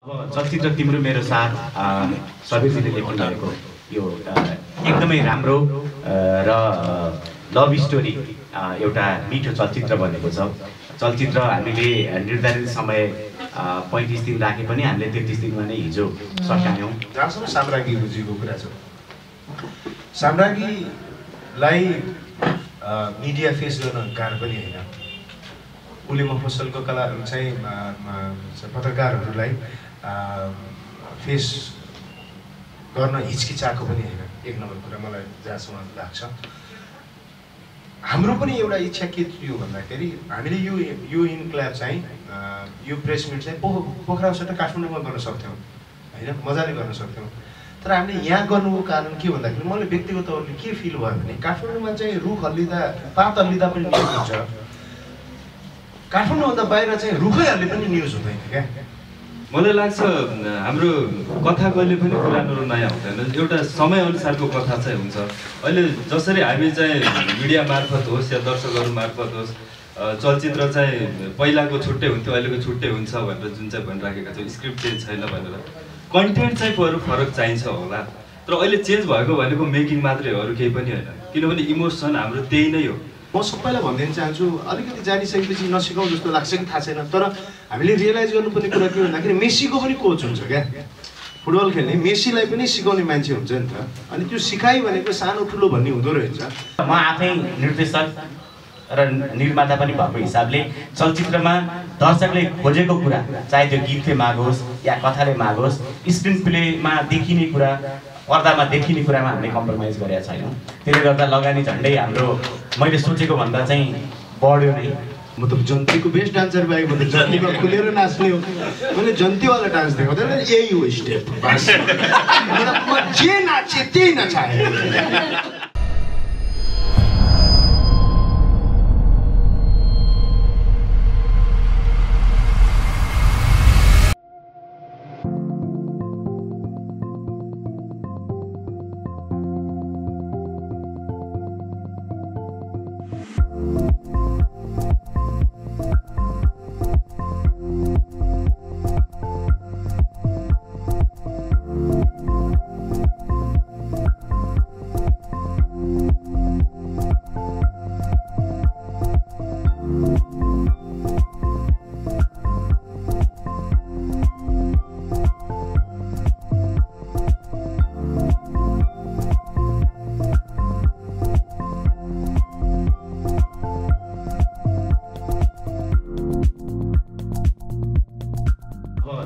अब चलचित्र तिम्रो मेरो साथ सबैजनाले लेख्नु भएको यो एकदमै राम्रो र लभ स्टोरी एउटा मिठो चलचित्र बनेको छ। चलचित्र हामीले निर्धारित समय 35 दिन राखे पनि हामीले 33 दिनमा नै हिजो सकायौँ। जहाँसम्म साम्राज्ञी रुचिको कुरा छ, साम्राज्ञीलाई मिडिया फेस गर्न गाह्रो पनि होइन। उसले मफसलको कलाहरू चाहिँ पत्रकारहरूलाई फेस गर्न हिचकिचाएको पनि होइन। एक नम्बर कुरा मलाई जहाँसम्म लाग्छ, हाम्रो पनि एउटा इच्छा के थियो भन्दाखेरि हामीले यो इन्क्लाब चाहिँ यो प्रेस मिट चाहिँ पोखराबाट काठमाडौँमा गर्न सक्थ्यौँ होइन, मजाले गर्न सक्थ्यौँ। तर हामीले यहाँ गर्नुको कारण के भन्दाखेरि मलाई व्यक्तिगत तौरले के फिल भयो भने काठमाडौँमा चाहिँ रुख हल्लिँदा पात हल्लिँदा पनि न्युज हुन्छ, काठमाडौँभन्दा बाहिर चाहिँ रुखै हल्ले पनि न्युज हुँदैन क्या। मलाई लाग्छ हाम्रो कथा कहिले पनि पुरानो र नयाँ हुँदैन, एउटा समयअनुसारको कथा चाहिँ हुन्छ। अहिले जसरी हामी चाहिँ मिडिया मार्फत होस् या दर्शकहरू मार्फत होस् चलचित्र चाहिँ पहिलाको छुट्टै हुन्थ्यो अहिलेको छुट्टै हुन्छ भनेर जुन चाहिँ भनिराखेका छौँ, स्क्रिप्ट चेन्ज छैन भनेर, कन्टेन्ट चाहिँ फरक चाहिन्छ होला। तर अहिले चेन्ज भएको भनेको मेकिङ मात्रै हो, अरू केही पनि होइन। किनभने इमोसन हाम्रो त्यही नै हो। म सबैलाई भनिदिन चाहन्छु, अलिकति जानिसकेपछि नसिकाउँ जस्तो लाग्छ कि थाहा छैन, तर हामीले रियलाइज गर्नुपर्ने कुरा के भन्दाखेरि मेसीको पनि कोच हुन्छ क्या। फुटबल खेल्ने मेसीलाई पनि सिकाउने मान्छे हुन्छ नि त, अनि त्यो सिकाइ भनेको सानो ठुलो भन्ने हुँदो रहेछ। म आफै निर्देशक र निर्माता पनि भएको हिसाबले चलचित्रमा दर्शकले खोजेको कुरा, चाहे त्यो गीतले माग होस् या कथाले माग होस्, स्क्रिन प्लेमा देखिने कुरा, पर्दामा देखिने कुरामा हामीले कम्प्रोमाइज गरेका छैनौँ। त्यसले गर्दा लगानी झन्डै हाम्रो मैले सोचेको भन्दा चाहिँ बढ्यो नै। म त जन्तीको बेस्ट डान्सर बाहेक म त जन्तीमा खुलेर नाच्ने हो, मैले जन्तीवाला डान्स देखाउँदैन, यही हो स्टेप बस। म जे नाचे त्यही नचाहे।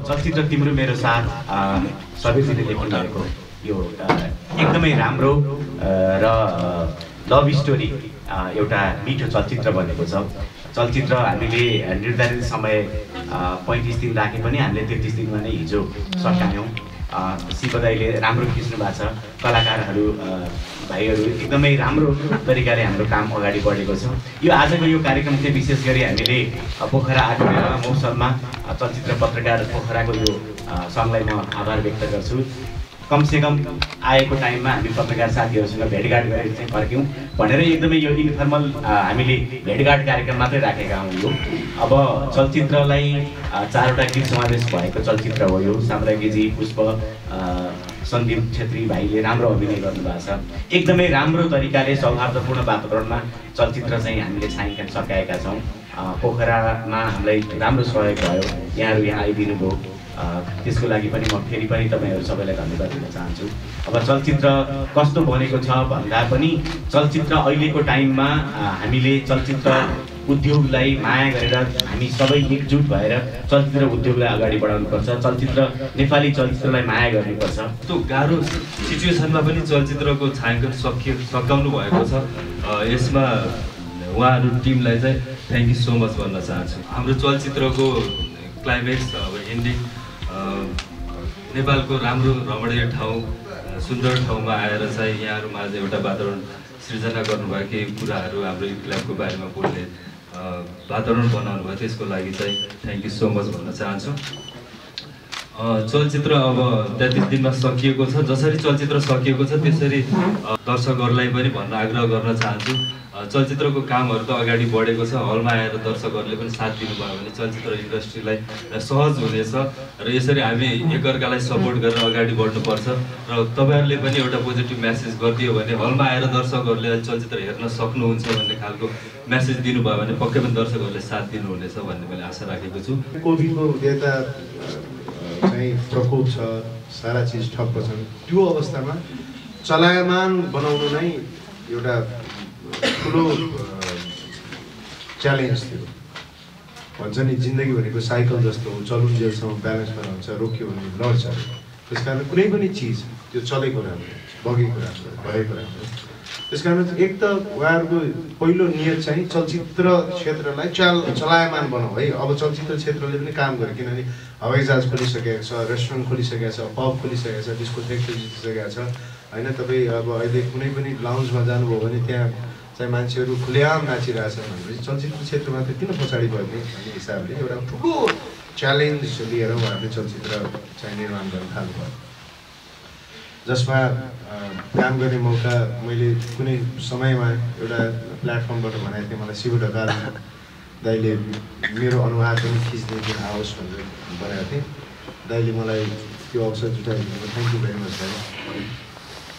चलचित्र तिम्रो मेरो साथ सबैजनाले लेख्नु भएको यो एकदमै राम्रो र लभ स्टोरी एउटा मिठो चलचित्र बनेको छ। चलचित्र हामीले निर्धारित समय 35 दिन राखे पनि हामीले 33 दिनमा नै हिजो सकायौँ। शिवदाईले राम्रो खिच्नु भएको छ, कलाकारहरू भाइहरू एकदमै राम्रो तरिकाले हाम्रो काम अगाडि बढेको छ। यो आजको यो कार्यक्रम चाहिँ विशेष गरी हामीले पोखरा आठवटा मौसममा चलचित्र पत्रकार पोखराको यो सङ्घलाई म आभार व्यक्त गर्छु। कमसेकम आएको टाइममा हामी पत्रकार साथीहरूसँग भेटघाट गरेर चाहिँ फर्क्यौँ भनेर एकदमै यो इन्फर्मल हामीले भेटघाट कार्यक्रम मात्रै राखेका हौँ। यो अब चलचित्रलाई 4वटा गीत समावेश भएको चलचित्र हो यो। साम्राज्ञीजी, पुष्प, सन्दीप छेत्री भाइले राम्रो अभिनय गर्नुभएको छ। एकदमै राम्रो तरिकाले सौहार्दपूर्ण वातावरणमा चलचित्र चाहिँ हामीले छाइन सकाएका छौँ। पोखरामा हामीलाई राम्रो सहयोग भयो, यहाँहरू यहाँ आइदिनु भयो, त्यसको लागि पनि म फेरि पनि तपाईँहरू सबैलाई धन्यवाद दिन चाहन्छु। अब चलचित्र कस्तो बनेको छ भन्दा पनि चलचित्र अहिलेको टाइममा हामीले चलचित्र उद्योगलाई माया गरेर हामी सबै एकजुट भएर चलचित्र उद्योगलाई अगाडि बढाउनुपर्छ। चलचित्र नेपाली चलचित्रलाई माया गर्नुपर्छ। त्यो गाह्रो सिचुएसनमा पनि चलचित्रको छायाङ्कन सकाउनु भएको छ। यसमा उहाँहरू टिमलाई चाहिँ थ्याङ्क यू सो मच भन्न चाहन्छु। हाम्रो चलचित्रको क्लाइमेक्स अब एन्डिङ नेपालको राम्रो रमणीय ठाउँ, सुन्दर ठाउँमा आएर चाहिँ यहाँहरूमाझ एउटा वातावरण सृजना गर्नुभयो, केही कुराहरू हाम्रो इन्क्लाबको बारेमा बोल्ने वातावरण बनाउनु भयो, त्यसको लागि चाहिँ थ्याङ्क यू सो मच भन्न चाहन्छु। चलचित्र अब 33 दिनमा सकिएको छ। जसरी चलचित्र सकिएको छ त्यसरी दर्शकहरूलाई पनि भन्न आग्रह गर्न चाहन्छु, चलचित्रको कामहरू त अगाडि बढेको छ। हलमा आएर दर्शकहरूले पनि साथ दिनुभयो भने चलचित्र इन्डस्ट्रीलाई सहज हुनेछ र यसरी हामी एकअर्कालाई सपोर्ट गरेर अगाडि बढ्नुपर्छ र तपाईँहरूले पनि एउटा पोजिटिभ म्यासेज गरिदियो भने हलमा आएर दर्शकहरूले चलचित्र हेर्न सक्नुहुन्छ भन्ने खालको म्यासेज दिनुभयो भने पक्कै पनि दर्शकहरूले साथ दिनुहुनेछ भन्ने मैले आशा राखेको छु। कोभिडको यता चाहिँ प्रकोप छ, सारा चिज ठप्प छन्। त्यो अवस्थामा चलायमान बनाउनु नै एउटा ठुलो च्यालेन्ज थियो। भन्छ नि जिन्दगी भनेको साइकल जस्तो हो, चलुन्जेलसम्म ब्यालेन्समा रहन्छ, रोक्यो भने लड्छ। त्यस कारण कुनै पनि चिज त्यो चलेको राम्रो, बगेको राम्रो, भएको राम्रो। त्यस कारण एक त उहाँहरूको पहिलो नियत चाहिँ चलचित्र क्षेत्रलाई चलायमान बनाऊ है। अब चलचित्र क्षेत्रले पनि काम गर्यो, किनभने हवाईजहाज खोलिसकेको छ, रेस्टुरेन्ट खोलिसकेको छ, पब खोलिसकेको छ, डिस्कोटेक खोलिसकेको छ होइन। तपाईँ अब अहिले कुनै पनि लाउन्जमा जानुभयो भने त्यहाँ चाहिँ मान्छेहरू खुलेआम नाचिरहेछन् भनेपछि चलचित्र क्षेत्रमा त किन पछाडि भयो भन्ने हिसाबले एउटा ठुलो च्यालेन्ज लिएर उहाँहरूले चलचित्र चाहिँ निर्माण गर्न थाल्नुभयो, जसमा काम गर्ने मौका मैले कुनै समयमा एउटा प्लेटफर्मबाट भनेको थिएँ। मलाई शिव ढकाल दाइले मेरो अनुहार पनि खिच्ने दिन आओस् भनेर भनेको थिएँ। दाइले मलाई त्यो अवसर जुटाइदिनु, थ्याङ्क यू भेरी मच दाइ।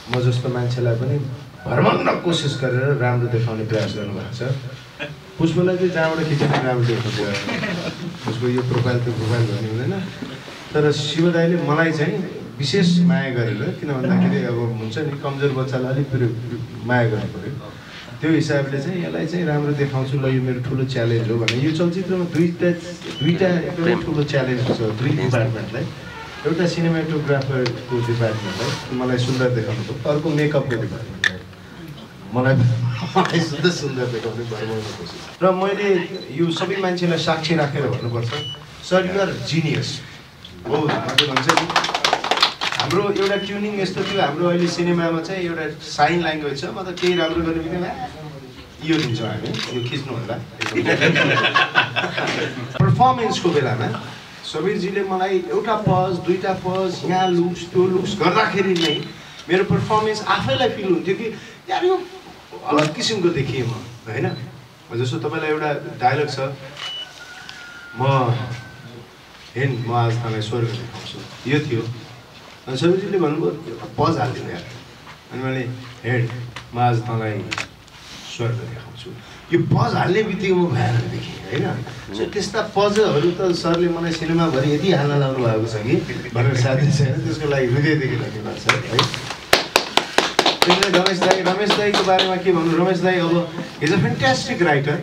म जस्तो मान्छेलाई पनि भरभन्न कोसिस गरेर राम्रो देखाउने प्रयास गर्नुभएको छ। पुष्पलाई चाहिँ जहाँबाट खिचेर राम्रो देखाउँछ, उसको यो प्रोफाइल त्यो प्रोफाइल भन्ने हुँदैन। तर शिव दाइले मलाई चाहिँ विशेष माया गरेर, किन भन्दाखेरि अब हुन्छ नि कमजोर बच्चालाई अलिक माया गर्नु पऱ्यो, त्यो हिसाबले चाहिँ यसलाई चाहिँ राम्रो देखाउँछु ल, यो मेरो ठुलो च्यालेन्ज हो भने। यो चलचित्रमा दुईवटा एकदमै ठुलो च्यालेन्ज छ दुई डिपार्टमेन्टलाई। एउटा सिनेमाटोग्राफरको डिपार्टमेन्टलाई मलाई सुन्दर देखाउनु पर्छ, अर्को मेकअपको डिपार्टमेन्टलाई मलाई सुन्दर देखाउने भरमाउनु कोसिस। र मैले यो सबै मान्छेलाई साक्षी राखेर भन्नुपर्छ, सर यु आर जिनियस हो। मैले भन्छ नि हाम्रो एउटा ट्युनिङ यस्तो थियो, हाम्रो अहिले सिनेमामा चाहिँ एउटा साइन ल्याङ्ग्वेज छ। म त केही राम्रो गर्ने बित्तिकै यो दिन्छौँ हामी, यो खिच्नु होला। पर्फर्मेन्सको बेलामा सबिरजीले मलाई एउटा पज, दुईवटा पज, यहाँ लुक्स त्यो लुक्स गर्दाखेरि नै मेरो पर्फर्मेन्स आफैलाई फिल हुन्थ्यो कि यार यो अलग किसिमको देखिएँ म होइन। जस्तो तपाईँलाई एउटा डायलग छ, म आज तँलाई स्वर्ग देखाउँछु, यो थियो। अनि सबिरजीले भन्नुभयो पज हालिदिनु यार, अनि मैले हेड म आज तँलाई स्वर्ग देखाउँछु, यो पज हाल्ने बित्तिकै म भएर देखेँ होइन। सो त्यस्ता पजहरू त सरले मलाई सिनेमाभरि यति हाल्न लाउनु भएको छ कि भनेर साथै छैन, त्यसको लागि हृदयदेखि धन्यवाद छ है। त्यसले रमेश दाईको बारेमा के भन्नु, रमेश दाई अब इज अ फ्यान्टास्टिक राइटर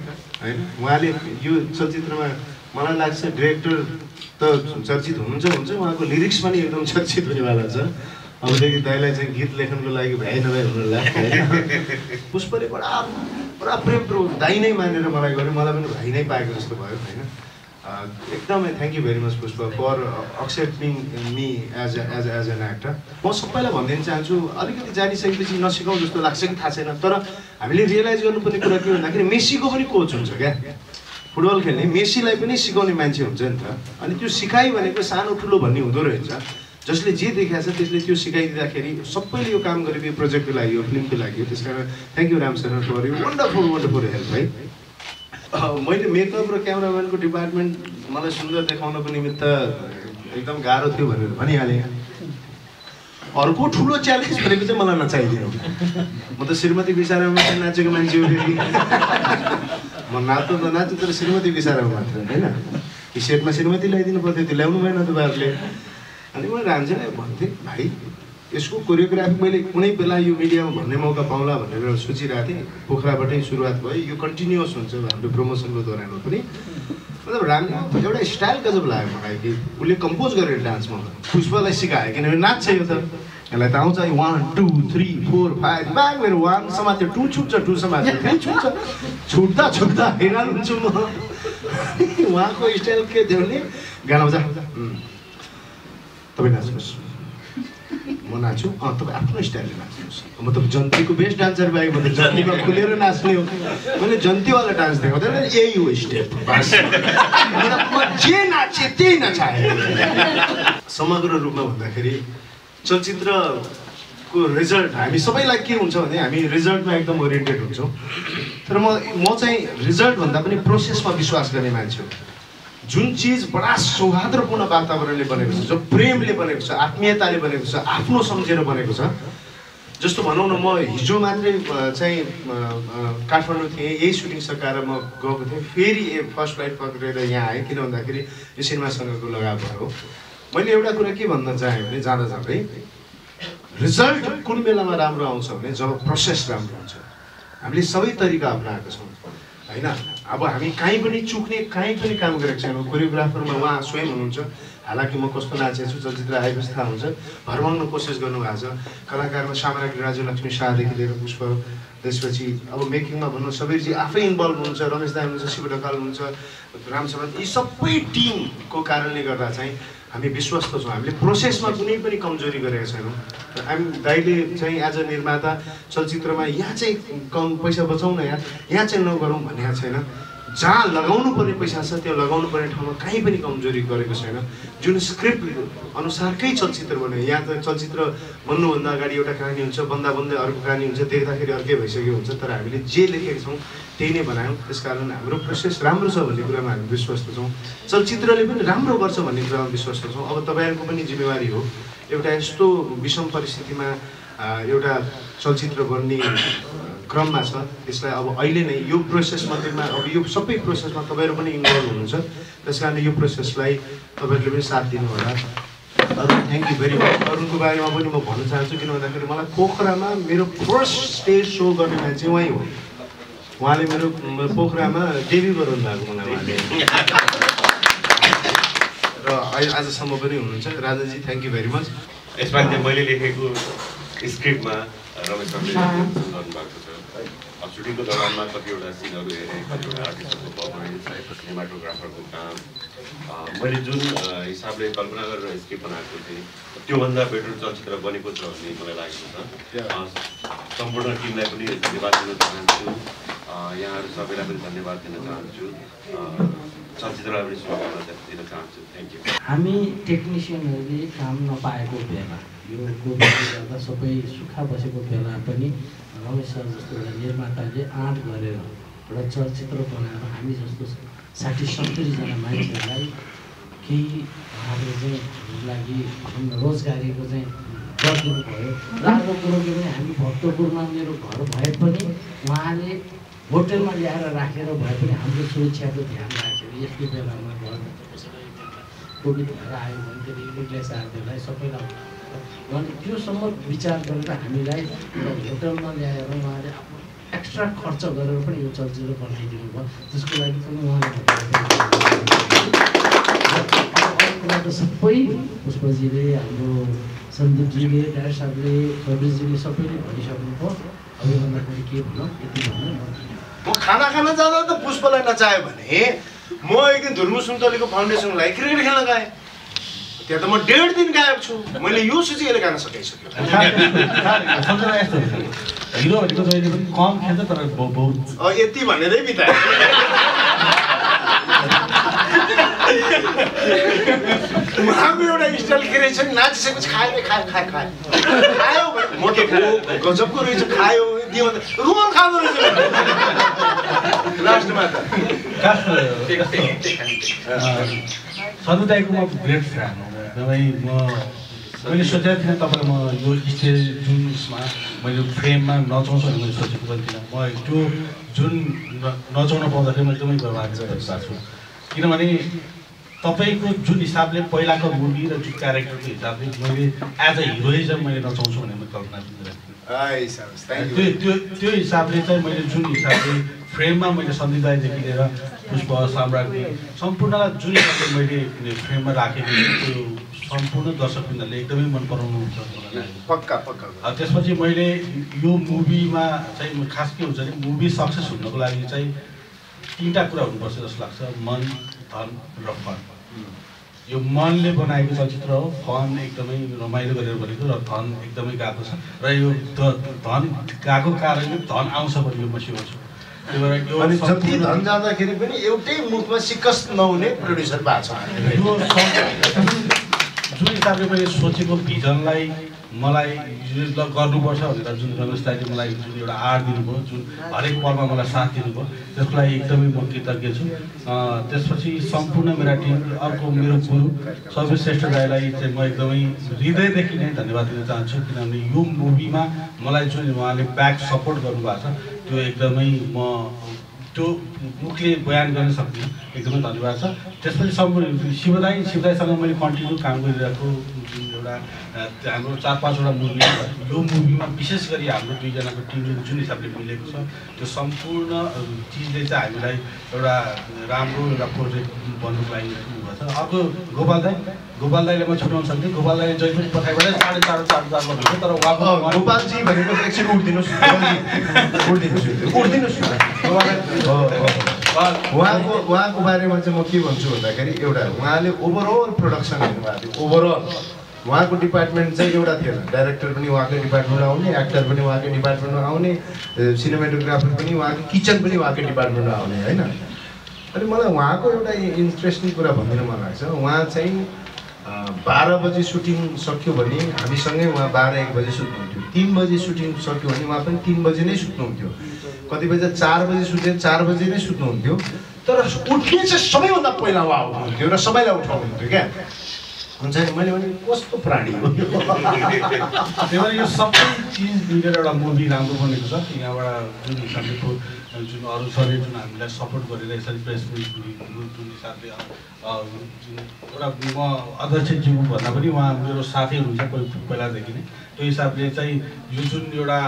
होइन। उहाँले यो चलचित्रमा मलाई लाग्छ डिरेक्टर त चर्चित हुन्छ, उहाँको लिरिक्स पनि एकदम चर्चित हुनेवाला छ। अबदेखि दाइलाई चाहिँ गीत लेखनको लागि भाइ नभए हुन लाग्छ होइन। पुष्पले बडा प्रेम दाइ नै मानेर मलाई गर्यो, मलाई पनि भाइ नै पाएको जस्तो भयो होइन। एकदमै thank you very much Pushpa for accepting me as an actor. म सबैलाई भनिदिन चाहन्छु, अलिकति जानिसकेपछि नसिकाउँ जस्तो लाग्छ कि थाहा छैन, तर हामीले रियलाइज गर्नुपर्ने कुरा के भन्दाखेरि मेसीको पनि कोच हुन्छ क्या। फुटबल खेल्ने मेसीलाई पनि सिकाउने मान्छे हुन्छ नि त। अनि त्यो सिकाइ भनेको सानो ठुलो भन्ने हुँदो रहेछ। जसले जे देखाएको छ त्यसले त्यो सिकाइदिँदाखेरि सबैले यो काम गरेको यो प्रोजेक्टको लागि, यो फिल्मको लागि हो। त्यस कारण thank you Ram sir for you wonderful help है। मैले मेकअप र क्यामेराम्यानको डिपार्टमेन्ट मलाई सुन्दर देखाउनको निमित्त एकदम गाह्रो थियो भनेर भनिहालेँ। अर्को ठुलो च्यालेन्ज भनेको चाहिँ मलाई नचाहिदिनु। म त श्रीमती विशारामा मात्रै नाचेको मान्छे हो फेरि। म नाच्नु तर श्रीमती विशारामा मात्र होइन। कि सेटमा श्रीमती ल्याइदिनु पर्थ्यो, त्यो ल्याउनु भएन तपाईँहरूले। अनि मैले राम्रोसँग भन्थेँ भाइ यसको कोरियोग्राफी मैले कुनै बेला यो मिडियामा भन्ने मौका पाउँला भनेर सोचिरहेको थिएँ। पोखराबाटै सुरुवात भयो, यो कन्टिन्युअस हुन्छ हाम्रो प्रमोसनको दौरानमा पनि। मतलब राम्रो एउटा स्टाइल गजब लाग्यो मलाई कि उसले कम्पोज गरेर डान्समा पुष्पलाई सिकायो, किनभने नाच्छ यो त यसलाई त आउँछ 1 2 3 4 5 ब्याग मेरो 1 समात्यो 2 छुट्छ 2 समात्यो 3 छुट्छ, छुट्दा हैरान हुन्छु म। उहाँको स्टाइल के थियो भने गाना बजा तपाईँ नाच्नुहोस्, म म नाच्छु तपाईँ आफ्नो स्टाइलले नाच्नुहोस् म त जन्तीको बेस्ट डान्सर बाहेक म त जन्तीमा खुलेर नाच्ने हो मैले जन्तीवाला डान्स देखाउँदैन यही हो स्टेप बस म जे नाचे त्यही नचाएँ समग्र रूपमा भन्दाखेरि चलचित्रको रिजल्ट हामी सबैलाई के हुन्छ भने हामी रिजल्टमा एकदम ओरिएन्टेड हुन्छौँ तर म चाहिँ रिजल्ट भन्दा पनि प्रोसेसमा विश्वास गर्ने मान्छे हो जुन चिज बडा सौहार्दपूर्ण वातावरणले बनेको छ जो प्रेमले बनेको छ आत्मीयताले बनेको छ आफ्नो सम्झेर बनेको छ जस्तो भनौँ न म हिजो मात्रै चाहिँ काठमाडौँ थिएँ यही सुटिङ सकाएर म गएको थिएँ फेरि फर्स्ट फ्लाइट पक्रेर यहाँ आएँ किन भन्दाखेरि यो सिनेमासँगको लगाव भएको मैले एउटा कुरा के भन्न चाहेँ भने जाँदा जाँदै रिजल्ट कुन बेलामा राम्रो आउँछ भने जब प्रोसेस राम्रो हुन्छ हामीले सबै तरिका अप्नाएका छौँ होइन अब हामी कहीँ पनि चुक्ने कहीँ पनि काम गरेको छैनौँ कोरियोग्राफरमा उहाँ स्वयं हुनुहुन्छ हालाकि म कस्तो नाचेको छु चलचित्र आएपछि थाहा हुन्छ भरमाउन कोसिस गर्नुभएको छ कलाकारमा साम्राज्ञी राजुलक्ष्मी शाहदेखि लिएर पुष्प त्यसपछि अब मेकिङमा भन्नु सबैजी आफै इन्भल्भ हुनुहुन्छ रमेश दाइ हुनुहुन्छ शिव ढकाल हुनुहुन्छ रामशरण यी सबै टिमको कारणले गर्दा चाहिँ हामी विश्वस्त छौँ हामीले प्रोसेसमा कुनै पनि कमजोरी गरेका छैनौँ हामी दाइले चाहिँ एज अ निर्माता चलचित्रमा यहाँ चाहिँ कम पैसा बचाउन यहाँ चाहिँ नगरौँ भनेको छैन जहाँ लगाउनु पर्ने पैसा छ त्यो लगाउनु पर्ने ठाउँमा कहीँ पनि कमजोरी गरेको छैन जुन स्क्रिप्ट अनुसारकै चलचित्र बन्यो यहाँ त चलचित्र बन्नुभन्दा अगाडि एउटा कहानी हुन्छ बन्दा बन्दै अर्को कहानी हुन्छ देख्दाखेरि अर्कै भइसकेको हुन्छ तर हामीले जे लेखेका छौँ त्यही नै बनायौँ त्यसकारण हाम्रो प्रोसेस राम्रो छ भन्ने कुरामा हामी विश्वस्त छौँ चलचित्रले पनि राम्रो गर्छ भन्ने कुरामा विश्वस्त छौँ अब तपाईँहरूको पनि जिम्मेवारी हो एउटा यस्तो विषम परिस्थितिमा एउटा चलचित्र बन्ने क्रममा छ त्यसलाई अब अहिले नै यो प्रोसेस मध्येमा अब यो सबै प्रोसेसमा तपाईँहरू पनि इन्भल्भ हुनुहुन्छ त्यस कारण यो प्रोसेसलाई तपाईँहरूले पनि साथ दिनु होला अरू थ्याङ्क यू भेरी मच अरूको बारेमा पनि म भन्न चाहन्छु किन भन्दाखेरि मलाई पोखरामा मेरो फर्स्ट स्टेज सो गर्ने मान्छे उहाँ हो उहाँले मेरो पोखरामा डेब्यू गराउनु भएको मलाई उहाँले र आजसम्म पनि हुनुहुन्छ Rajaji thank you very much यसमा चाहिँ मैले लेखेको स्क्रिप्टमा रमेश सरले गर्नुभएको छ अब सुटिङको दौरानमा कतिवटा सिनहरू हेरेँ कतिवटा आर्टिस्टहरूको पर्फर्मेन्स सिनेमाटोग्राफरको काम मैले जुन हिसाबले कल्पना गरेर स्क्रिप्ट बनाएको थिएँ त्योभन्दा बेटर चलचित्र बनेको छ भन्ने मलाई लागेको छ सम्पूर्ण टिमलाई पनि धन्यवाद दिन चाहन्छु यहाँहरू सबैलाई पनि धन्यवाद दिन चाहन्छु चलचित्रलाई पनि शुभकामना दिन चाहन्छु थ्याङ्क यू हामी टेक्निसियनहरूले काम नपाएको बेला यो कोभिडले गर्दा सबै सुक्खा बसेको बेला पनि रमेश सर जस्तो एउटा निर्माताले आँट गरेर एउटा चलचित्र बनाएर हामी जस्तो 60-70जना मान्छेहरूलाई केही उहाँले चाहिँ हाम्रो लागि रोजगारीको चाहिँ गरिदिनु भयो र अर्को कुरो के भने हामी भक्तपुरमा मेरो घर भए पनि उहाँले होटेलमा ल्याएर राखेर भए पनि हाम्रो सुरक्षाको ध्यान राखेर यस्तो बेलामा घर कोभिड भएर आयो भने त्यो रिलिफलाई साथीहरूलाई सबैलाई अनि त्योसम्म विचार गरेर हामीलाई होटलमा ल्याएर उहाँले एक्स्ट्रा खर्च गरेर पनि यो चलचित्र बनाइदिनु भयो त्यसको लागि पनि उहाँले सबै पुष्पजीले हाम्रो सन्दीपजीले डाक्टर साहबले कविरजीले सबैले भनिसक्नुभयो अब योभन्दा पनि के भनौँ यति भन्नु म खाना खान जाँदा त पुष्पलाई नचाह्यो भने म एक दिन धुर्मु सुन्तलीको फाउन्डेसनलाई क्रिकेट खेल्न गएँ त्यहाँ त म 1.5 दिन गायब छु मैले यो सूची अहिले गान सकिसक्यो हिरोहरूको जहिले पनि कम खेल्छ तर बहुत यति भनेरै बिताए उहाँको एउटा स्टाइल के रहेछ नि नाचिसकेपछि खायो खायो मोटो गजबको रहेछ खायो दियो रुमल खाँदो रहेछ लास्टमा त सधैँ दाइको म ग्रेट फ्यान हो तपाईँ मैले सोचेको थिएँ तपाईँलाई म यो स्टेज जुन उसमा मैले फ्रेममा नचाउँछु भने मैले सोचेको पनि थिइनँ म त्यो जुन नचाउन पाउँदाखेरि म एकदमै गर्वन्वित भएको छु किनभने तपाईँको जुन हिसाबले पहिलाको मुभी र जुन क्यारेक्टरको हिसाबले मैले एज अ हिरोइजम मैले नचाउँछु भने मैले कल्पना गरिरहेको त्यो हिसाबले चाहिँ मैले जुन हिसाबले फ्रेममा मैले सन्दिदायदेखि लिएर पुष्प साम्राज्ञी सम्पूर्णलाई जुन हिसाबले मैले फ्रेममा राखेको त्यो सम्पूर्ण दर्शकवृन्दले एकदमै मन पराउनुहुन्छ पक्का पक्का त्यसपछि मैले यो मुभीमा चाहिँ खास के हुन्छ भने मुभी सक्सेस हुनको लागि चाहिँ 3टा कुरा हुनुपर्छ जस्तो लाग्छ मन धन र फन यो मनले बनाएको चलचित्र हो। फन एकदमै रमाइलो गरेर बनेको र धन एकदमै गएको छ र यो धन गएको कारणले धन आउँछ भन्ने यो म स्योर छु। त्यही भएर यो अनि जति धन जाँदाखेरि पनि एउटै मुखमा सिकस नहुने प्रोड्युसर भएको छ। जुन हिसाबले मैले सोचेको भिजनलाई मलाई ल गर्नुपर्छ भनेर जुन रमेश दाइले मलाई जुन एउटा आँट दिनुभयो, जुन हरेक पलमा मलाई साथ दिनुभयो, त्यसको लागि एकदमै म कृतज्ञ छु। त्यसपछि सम्पूर्ण मेरा टिम, अर्को मेरो गुरु सर्वश्रेष्ठ दाइलाई चाहिँ म एकदमै हृदयदेखि नै धन्यवाद दिन चाहन्छु, किनभने यो मुभीमा मलाई जुन उहाँले ब्याक सपोर्ट गर्नुभएको छ त्यो एकदमै म त्यो मुखले बयान गर्न सक्दिनँ, एकदमै धन्यवाद छ। त्यसपछि सम्पूर्ण शिवदाईसँग मैले कन्टिन्यू काम गरिरहेको जुन एउटा हाम्रो 4-5वटा मुभी, यो मुभीमा विशेष गरी हाम्रो दुईजनाको टिमले जुन हिसाबले मिलेको छ त्यो सम्पूर्ण चिजले चाहिँ हामीलाई एउटा राम्रो एउटा प्रोजेक्ट बन्नुको लागि भएको छ। अर्को गोपाल दाईले म छुट्याउन सक्दिनँ। गोपाल दाईले जहिले पनि पठाइबाट 4.5 भन्नुहुन्छ, तर उहाँको गोपालजी भनेको एकछिन उठ्दिनुहोस्, उहाँको बारेमा चाहिँ म के भन्छु भन्दाखेरि एउटा उहाँले ओभरअल प्रोडक्सन हेर्नुभएको थियो। ओभरअल उहाँको डिपार्टमेन्ट चाहिँ एउटा थिएन, डाइरेक्टर पनि उहाँकै डिपार्टमेन्टमा आउने, एक्टर पनि उहाँकै डिपार्टमेन्टमा आउने, सिनेमेटोग्राफर पनि उहाँकै, किचन पनि उहाँकै डिपार्टमेन्टमा आउने होइन। अनि मलाई उहाँको एउटा इन्ट्रेस्टिङ कुरा भनिदिन मन लाग्छ। उहाँ चाहिँ 12 बजे सुटिङ सक्यो भने हामीसँगै उहाँ 12-1 बजे सुत्नुहुन्थ्यो। 3 बजे सुटिङ सक्यो भने उहाँ पनि 3 बजे नै सुत्नुहुन्थ्यो। कतिपय चाहिँ 4 बजे सुत्यो, 4 बजे नै सुत्नुहुन्थ्यो। तर उठ्ने चाहिँ सबैभन्दा पहिला उहाँ उठ्नुहुन्थ्यो र सबैलाई उठाउनुहुन्थ्यो क्या। हुन्छ नि, मैले भने कस्तो प्राणी हो। त्यही भएर यो सबै चिज मिलेर एउटा मुभी राम्रो बनेको छ। यहाँबाट जुन हिसाबले जुन अरू सरले जुन हामीलाई सपोर्ट गरेर यसरी प्रेस जुन हिसाबले जुन एउटा म अध्यक्षज्यू भन्दा पनि उहाँ मेरो साथै हुनुहुन्छ पहिलादेखि नै, त्यो हिसाबले चाहिँ यो जुन एउटा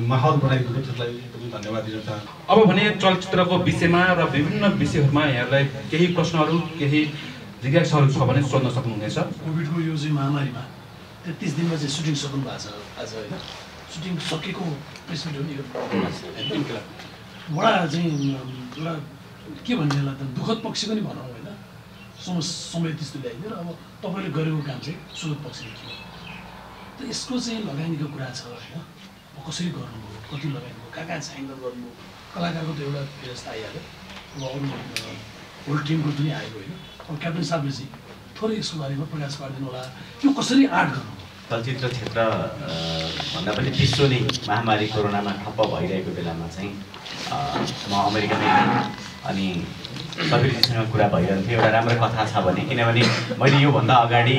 माहौल बनाइदिएको त्यसलाई एकदमै धन्यवाद दिन चाहन्छु। अब भने चलचित्रको विषयमा र विभिन्न विषयहरूमा यहाँलाई केही प्रश्नहरू, केही जिज्ञासाहरू छ भने सोध्न सक्नुहुनेछ। कोभिडको यो चाहिँ महामारीमा 33 दिनमा चाहिँ सुटिङ सक्नु भएको छ आज होइन। सुटिङ सकेको प्रेसमिट हो नि यो होइन। बडा चाहिँ एउटा के भन्ने होला त दुःखद पक्ष पनि भनौँ होइन। समय त्यस्तो ल्याइदियो र अब तपाईँले गरेको काम चाहिँ सुखद पक्ष के हो त यसको चाहिँ लगानीको कुरा छ होइन। कसरी गर्नुभयो, कति लगानीको, कहाँ छाइन्दा गर्नुभयो, कलाकारको त एउटा व्यवस्था आइहाल्यो, अब अरू होल टिमको पनि आयो होइन। अब क्याप्टन साहबले चाहिँ थोरै यसको बारेमा प्रकाश पारिदिनु होला, यो कसरी आँट गर्नु। चलचित्र क्षेत्र भन्दा पनि विश्व नै महामारी कोरोनामा ठप्प भइरहेको बेलामा चाहिँ म अमेरिकामै अनि सबैजीसँग कुरा भइरहन्थ्यो। एउटा राम्रो कथा छ भने, किनभने मैले योभन्दा अगाडि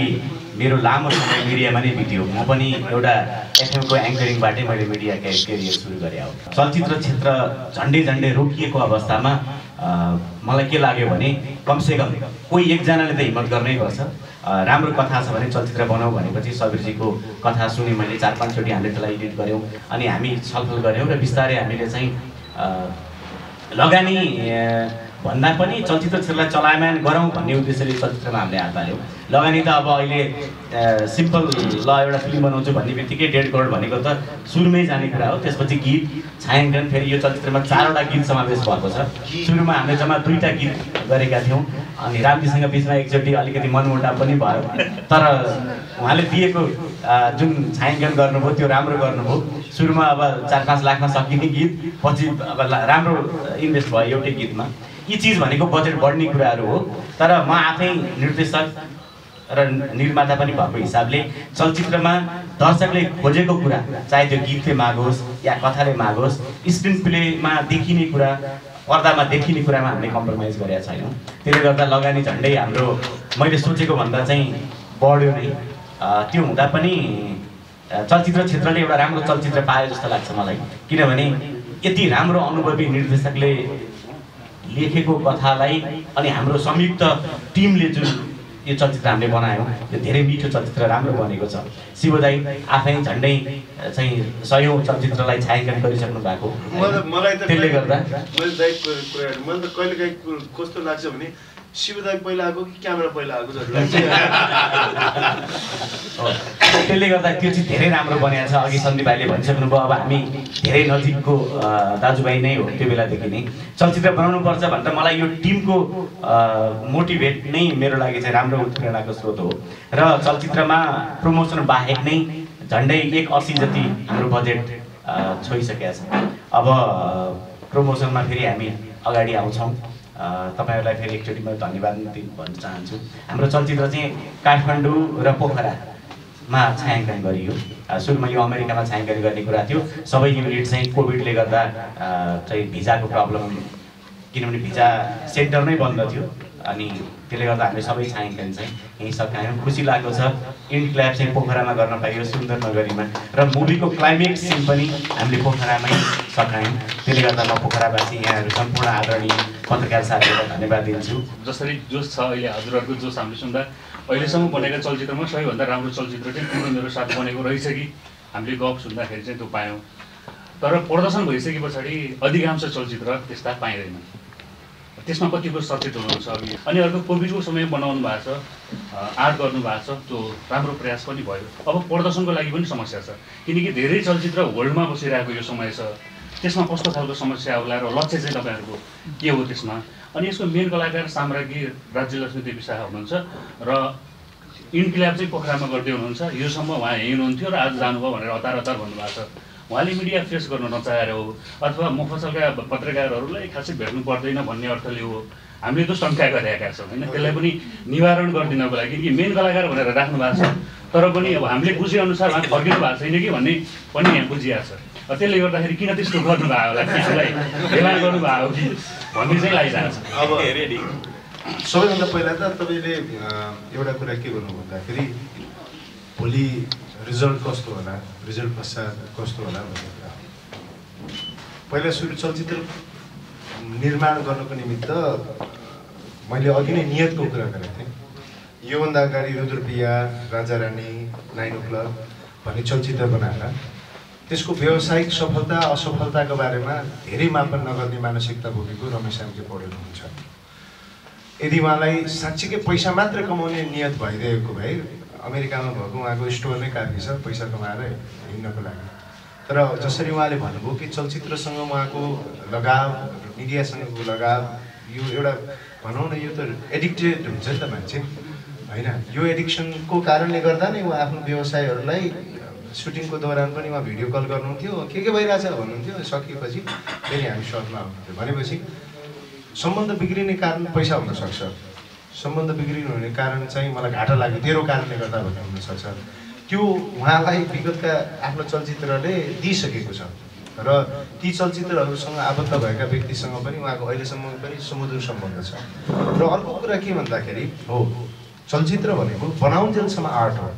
मेरो लामो समय मिडियामा नै बित्यो। म पनि एउटा एफएमको एङ्करिङबाटै मैले मिडिया क्यारियर सुरु गरेँ हो। चलचित्र क्षेत्र झन्डै रोकिएको अवस्थामा मलाई के लाग्यो भने कमसेकम कोही एकजनाले त हिम्मत गर्नै पर्छ। राम्रो कथा छ भने चलचित्र बनाऊ भनेपछि सबीरजीको कथा सुने मैले 4-5 चोटि हामीले त्यसलाई एडिट गऱ्यौँ अनि हामी छलफल गऱ्यौँ र बिस्तारै हामीले चाहिँ लगानी भन्दा पनि चलचित्र क्षेत्रलाई चलायमान गरौँ भन्ने उद्देश्यले चलचित्रमा हामीले हात हाल्यौँ। लगानी त अब अहिले सिम्पल ल एउटा फिल्म बनाउँछु भन्ने बित्तिकै 1.5 करोड भनेको त सुरुमै जाने कुरा हो। त्यसपछि गीत, छायाङ्कन, फेरि यो चलचित्रमा 4वटा गीत समावेश भएको छ। सुरुमा हामीले जम्मा 2टा गीत गरेका थियौँ अनि रामजीसँग बिचमा एकचोटि अलिकति मनमुटाव पनि भयो, तर उहाँले दिएको जुन छायाङ्कन गर्नुभयो त्यो राम्रो गर्नुभयो। सुरुमा अब 4-5 लाखमा सकिने गीत, पछि अब राम्रो इन्भेस्ट भयो एउटै गीतमा। यी चिज भनेको बजेट बढ्ने कुराहरू हो, तर म आफै निर्देशक र निर्माता पनि भएको हिसाबले चलचित्रमा दर्शकले खोजेको कुरा, चाहे त्यो गीतले मागोस् या कथाले मागोस्, स्क्रिन प्लेमा देखिने कुरा, पर्दामा देखिने कुरामा हामीले कम्प्रोमाइज गरेका छैनौँ। त्यसले गर्दा लगानी झन्डै हाम्रो मैले सोचेको भन्दा चाहिँ बढ्यो नै। त्यो हुँदा पनि चलचित्र क्षेत्रले एउटा राम्रो चलचित्र पायो जस्तो लाग्छ मलाई, किनभने यति राम्रो अनुभवी निर्देशकले लेखेको कथालाई अनि हाम्रो संयुक्त टिमले जुन यो चलचित्र हामीले बनायौँ, यो धेरै मिठो चलचित्र राम्रो बनेको छ। शिवदाई आफै झन्डै चाहिँ 100औं चलचित्रलाई छायाङ्कन गरिसक्नु भएको। मलाई त त्यसले गर्दा मैले दाइको कुराहरू मलाई त कहिलेकाहीँ कस्तो लाग्छ भने शिवदाई पहिला आएको कि क्यामेरा पहिला आएको जस्तो लाग्छ। त्यसले गर्दा त्यो चाहिँ धेरै राम्रो बनेको छ। अघि सन्दीप भाइले भनिसक्नुभयो अब हामी धेरै नजिकको दाजुभाइ नै हो। त्यो बेलादेखि नै चलचित्र बनाउनुपर्छ भनेर मलाई यो टिमको मोटिभेट नै मेरो लागि चाहिँ राम्रो उत्प्रेरणाको स्रोत हो। र चलचित्रमा प्रमोसन बाहेक नै झन्डै 180 जति हाम्रो बजेट छोइसकेको छ। अब प्रमोसनमा फेरि हामी अगाडि आउँछौँ। तपाईँहरूलाई फेरि एकचोटि म धन्यवाद भन्न चाहन्छु। हाम्रो चलचित्र चाहिँ काठमाडौँ र पोखरामा छायाङ्कन गरियो। सुरुमा यो अमेरिकामा छायाङ्कन गर्ने कुरा थियो। सबै युनिट चाहिँ कोभिडले गर्दा चाहिँ भिजाको प्रब्लम, किनभने भिजा सेन्टर नै बन्द थियो अनि त्यसले गर्दा हामीले सबै छायाङ्कन चाहिँ यहीँ सकायौँ। खुसी लागेको छ इन्क्ल्याब चाहिँ पोखरामा गर्न पाइयो, सुन्दर नगरीमा, र मुभीको क्लाइमेक्स सिन पनि हामीले पोखरामै सकायौँ। त्यसले गर्दा म पोखरावासी यहाँहरू सम्पूर्ण आदरणीय पत्रकार साथीहरूलाई धन्यवाद दिन्छु। जसरी जोस छ अहिले हजुरहरूको जोस हामीले सुन्दा अहिलेसम्म बनेका चलचित्रमा सबैभन्दा राम्रो चलचित्र चाहिँ तिम्रो मेरो साथ बनेको रहेछ कि हामीले गफ सुन्दाखेरि चाहिँ त्यो पायौँ। तर प्रदर्शन भइसके पछाडि अधिकांश चलचित्र त्यस्ता पाइँदैन। त्यसमा कतिको सचेत हुनुहुन्छ अघि? अनि अर्को कोभिडको समय बनाउनु भएको छ, आर्ट गर्नुभएको छ, त्यो राम्रो प्रयास पनि भयो। अब प्रदर्शनको लागि पनि समस्या छ किनकि धेरै चलचित्र होल्डमा बसिरहेको यो समय छ। त्यसमा कस्तो खालको समस्या होला र लक्ष्य चाहिँ तपाईँहरूको के हो त्यसमा? अनि यसको मेन कलाकार साम्राज्ञी राज्यलक्ष्मी देवी शाह हुनुहुन्छ र इन्क्ल्याब चाहिँ पोखरामा गर्दै हुनुहुन्छ। योसम्म उहाँ यहीँ हुनुहुन्थ्यो र आज जानुभयो भनेर हतार हतार भन्नुभएको छ। उहाँले मिडिया फेस गर्न नचाहेर हो अथवा मफसलका पत्रकारहरूलाई खासै भेट्नु पर्दैन भन्ने अर्थले हो। हामीले त शङ्का गरेका छौँ होइन, त्यसलाई पनि निवारण गरिदिनको लागि किनकि मेन कलाकार भनेर राख्नु भएको छ। तर पनि अब हामीले बुझेअनुसार उहाँ फर्किनु भएको छैन कि भन्ने पनि यहाँ बुझिएको छ। त्यसले गर्दाखेरि किन त्यस्तो गर्नुभयो होला, त्यसलाई भेला गर्नुभयो कि भन्ने चाहिँ लागिरहेको छ। अब सबैभन्दा पहिला त तपाईँले एउटा कुरा के गर्नु भन्दाखेरि भोलि रिजल्ट कस्तो होला, रिजल्ट पश्चात कस्तो होला भन्ने कुरा। पहिला सुरु चलचित्र निर्माण गर्नको निमित्त मैले अघि नै नियतको कुरा गरेको थिएँ। योभन्दा अगाडि रुद्रपिया, राजा रानी, 9 o'clock भन्ने चलचित्र बनाएर त्यसको व्यावसायिक सफलता असफलताको बारेमा धेरै मापन नगर्ने मानसिकता बोकेको रमेश सामके पौडेल हुनुहुन्छ। यदि उहाँलाई साँच्चीकै पैसा मात्र कमाउने नियत भइदिएको भए अमेरिकामा भएको उहाँको स्टोर नै काफी छ पैसा कमाएर हिँड्नको लागि। तर जसरी उहाँले भन्नुभयो कि चलचित्रसँग उहाँको लगाव, मिडियासँगको लगाव, यो एउटा भनौँ न यो त एडिक्टेड हुन्छ नि त मान्छे होइन। यो एडिक्सनको कारणले गर्दा नै उहाँ आफ्नो व्यवसायहरूलाई सुटिङको दौरान पनि उहाँ भिडियो कल गर्नुहुन्थ्यो, के भइरहेछ भन्नुहुन्थ्यो। सकिएपछि फेरि हामी सर्टमा आउनुहुन्थ्यो। भनेपछि सम्बन्ध बिग्रिने कारण पैसा हुनसक्छ, सम्बन्ध बिग्रिनु हुने कारण चाहिँ मलाई घाटा लाग्यो तेरो कारणले गर्दा भन्ने हुनसक्छ। त्यो उहाँलाई विगतका आफ्नो चलचित्रले दिइसकेको छ र ती चलचित्रहरूसँग आबद्ध भएका व्यक्तिसँग पनि उहाँको अहिलेसम्म पनि सुमधुर सम्बन्ध छ। र अर्को कुरा के भन्दाखेरि हो चलचित्र भनेको बनाउन्जेलसम्म आर्ट हो,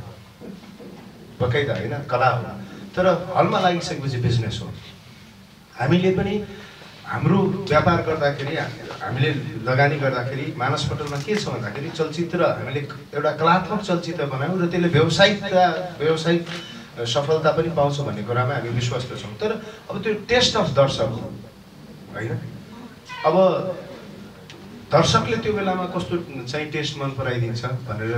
बकाइदा होइन, कला हो। तर हलमा लागिसकेपछि बिजनेस हो। हामीले पनि हाम्रो व्यापार गर्दाखेरि, हामीले लगानी गर्दाखेरि मानसपटलमा के छ भन्दाखेरि चलचित्र हामीले एउटा कलात्मक चलचित्र बनायौँ र त्यसले व्यावसायिक सफलता पनि पाउँछ भन्ने कुरामा हामी विश्वस्त छौँ। तर अब त्यो टेस्ट अफ दर्शक हो होइन। अब दर्शकले त्यो बेलामा कस्तो चाहिँ टेस्ट मन पराइदिन्छ भनेर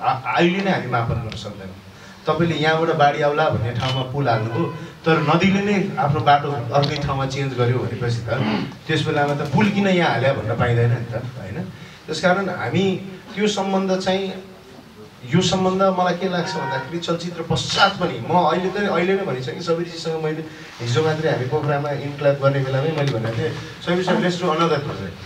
अहिले नै हामी मापन गर्न सक्दैनौँ। तपाईँले यहाँबाट बाढी आउला भन्ने ठाउँमा पुल हाल्नुभयो तर नदीले नै आफ्नो बाटो अर्कै ठाउँमा चेन्ज गर्यो भनेपछि त त्यस बेलामा त पुल किन यहाँ हाल्यो भन्न पाइँदैन नि त होइन। त्यसकारण हामी त्यो सम्बन्ध चाहिँ यो सम्बन्ध मलाई के लाग्छ भन्दाखेरि चलचित्र पश्चात पनि म अहिले नै भनिसकेँ सबैजीसँग मैले हिजो मात्रै हामी पोखरामा इन्क्ल्याब गर्ने बेलामै मैले भनेको थिएँ सबैजी लेट्स डु अनदर प्रोजेक्ट